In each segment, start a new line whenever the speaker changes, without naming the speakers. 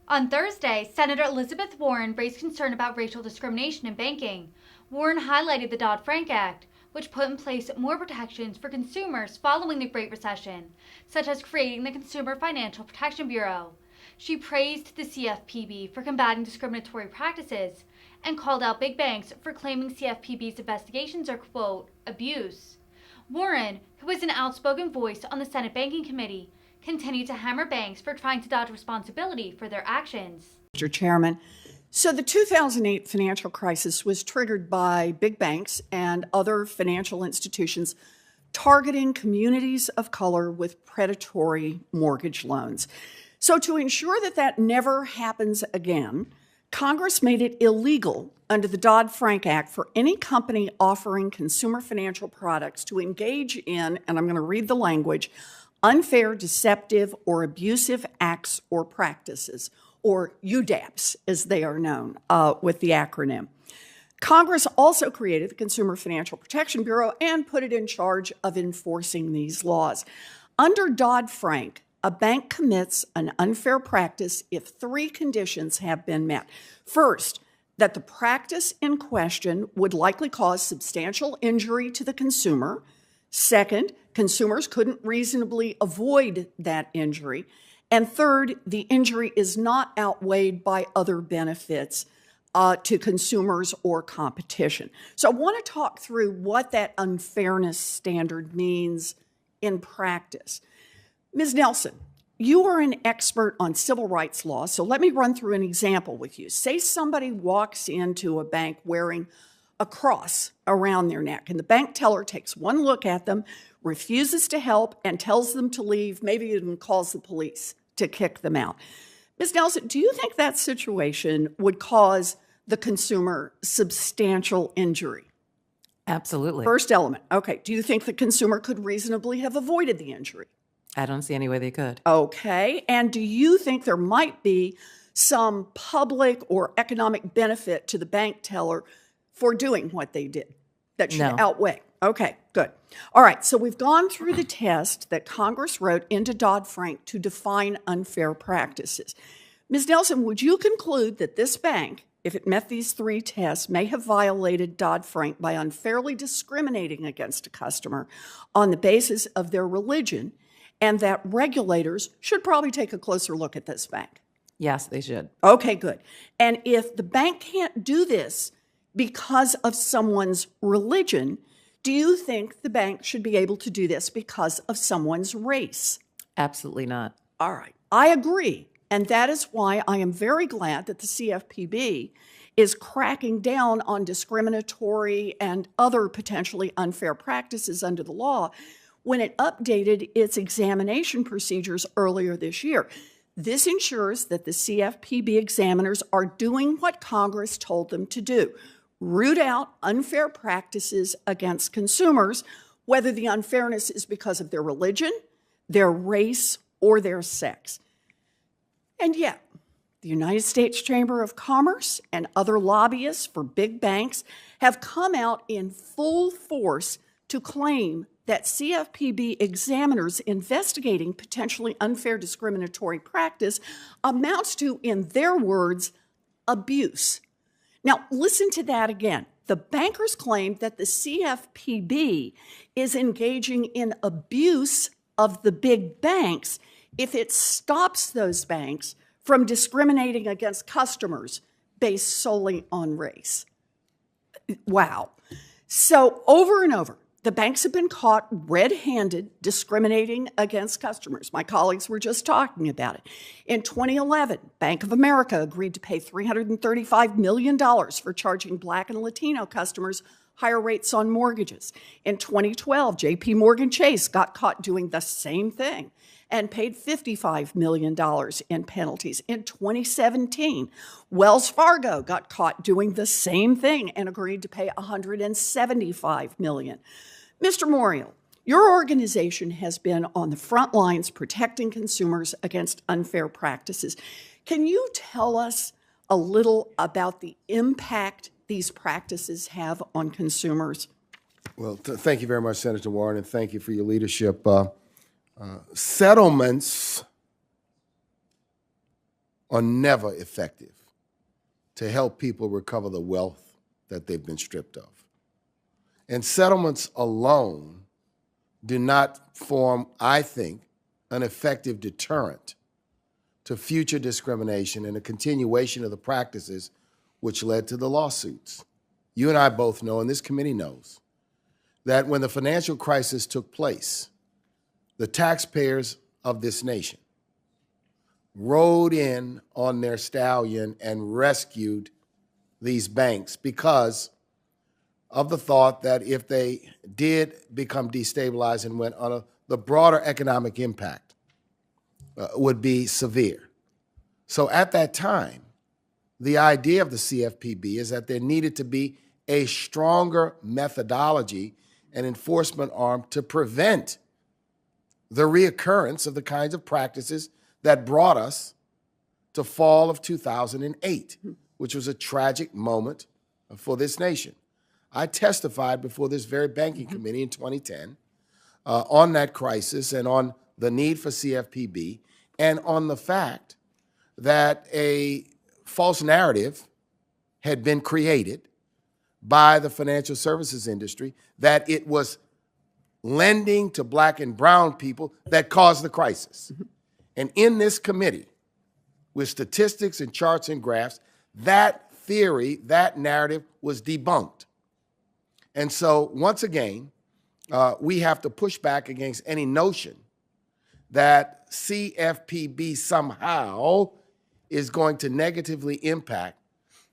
On Thursday, Senator Elizabeth Warren raised concern about racial discrimination in banking. Warren highlighted the Dodd-Frank Act, which put in place more protections for consumers following the Great Recession, such as creating the Consumer Financial Protection Bureau. She praised the CFPB for combating discriminatory practices and called out big banks for claiming CFPB's investigations are, quote, abuse. Warren, who is an outspoken voice on the Senate Banking Committee, continued to hammer banks for trying to dodge responsibility for their actions.
Mr. Chairman, so the 2008 financial crisis was triggered by big banks and other financial institutions targeting communities of color with predatory mortgage loans. So to ensure that that never happens again, Congress made it illegal under the Dodd-Frank Act for any company offering consumer financial products to engage in, and I'm going to read the language, unfair, deceptive, or abusive acts or practices, or UDAPs as they are known with the acronym. Congress also created the Consumer Financial Protection Bureau and put it in charge of enforcing these laws. Under Dodd-Frank, a bank commits an unfair practice if three conditions have been met. First, that the practice in question would likely cause substantial injury to the consumer. Second, consumers couldn't reasonably avoid that injury. And third, the injury is not outweighed by other benefits to consumers or competition. So I want to talk through what that unfairness standard means in practice. Ms. Nelson, you are an expert on civil rights law, so let me run through an example with you. Say somebody walks into a bank wearing a cross around their neck, and the bank teller takes one look at them, refuses to help, and tells them to leave, maybe even calls the police to kick them out. Ms. Nelson, do you think that situation would cause the consumer substantial injury?
Absolutely.
First element. Okay. Do you think the consumer could reasonably have avoided the injury?
I don't see any way they could.
Okay. And do you think there might be some public or economic benefit to the bank teller for doing what they did that should outweigh? Okay, good. All right, so we've gone through the test that Congress wrote into Dodd-Frank to define unfair practices. Ms. Nelson, would you conclude that this bank, if it met these three tests, may have violated Dodd-Frank by unfairly discriminating against a customer on the basis of their religion, and that regulators should probably take a closer look at this bank?
Yes, they should.
Okay, good. And if the bank can't do this because of someone's religion, do you think the bank should be able to do this because of someone's race?
Absolutely not.
All right. I agree. And that is why I am very glad that the CFPB is cracking down on discriminatory and other potentially unfair practices under the law when it updated its examination procedures earlier this year. This ensures that the CFPB examiners are doing what Congress told them to do: root out unfair practices against consumers, whether the unfairness is because of their religion, their race, or their sex. And yet, the United States Chamber of Commerce and other lobbyists for big banks have come out in full force to claim that CFPB examiners investigating potentially unfair discriminatory practice amounts to, in their words, abuse. Now, listen to that again. The bankers claim that the CFPB is engaging in abuse of the big banks if it stops those banks from discriminating against customers based solely on race. Wow. So over and over, the banks have been caught red-handed discriminating against customers. My colleagues were just talking about it. In 2011, Bank of America agreed to pay $335 million for charging Black and Latino customers higher rates on mortgages. In 2012, JP Morgan Chase got caught doing the same thing and paid $55 million in penalties. In 2017, Wells Fargo got caught doing the same thing and agreed to pay $175 million. Mr. Morial, your organization has been on the front lines protecting consumers against unfair practices. Can you tell us a little about the impact these practices have on consumers?
Well, thank you very much, Senator Warren, and thank you for your leadership. Settlements are never effective to help people recover the wealth that they've been stripped of. And settlements alone do not form, I think, an effective deterrent to future discrimination and a continuation of the practices which led to the lawsuits. You and I both know, and this committee knows, that when the financial crisis took place, the taxpayers of this nation rode in on their stallion and rescued these banks because of the thought that if they did become destabilized and went on, the broader economic impact would be severe. So at that time, the idea of the CFPB is that there needed to be a stronger methodology and enforcement arm to prevent the reoccurrence of the kinds of practices that brought us to fall of 2008, which was a tragic moment for this nation. I testified before this very banking committee in 2010 on that crisis and on the need for CFPB and on the fact that a false narrative had been created by the financial services industry that it was lending to black and brown people that caused the crisis. And in this committee, with statistics and charts and graphs, that theory, that narrative was debunked. And so once again, we have to push back against any notion that CFPB somehow is going to negatively impact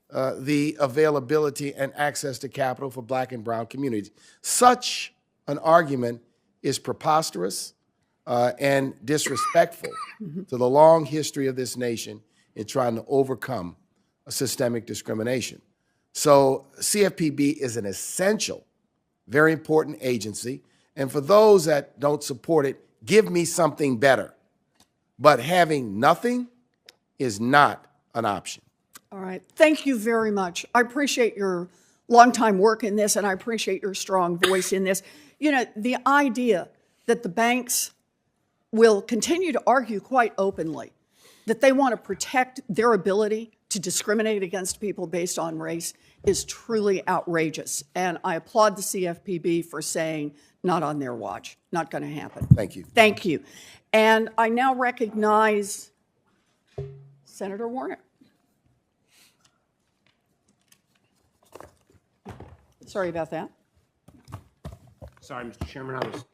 the availability and access to capital for black and brown communities. Such an argument is preposterous and disrespectful to the long history of this nation in trying to overcome systemic discrimination. So CFPB is an essential, very important agency. And for those that don't support it, give me something better. But having nothing is not an option.
All right. Thank you very much. I appreciate your longtime work in this, and I appreciate your strong voice in this. You know, the idea that the banks will continue to argue quite openly that they want to protect their ability to discriminate against people based on race is truly outrageous. And I applaud the CFPB for saying, not on their watch, not going to happen.
Thank you.
Thank you. And I now recognize Senator Warner. Sorry about that.
Sorry, Mr. Chairman, I was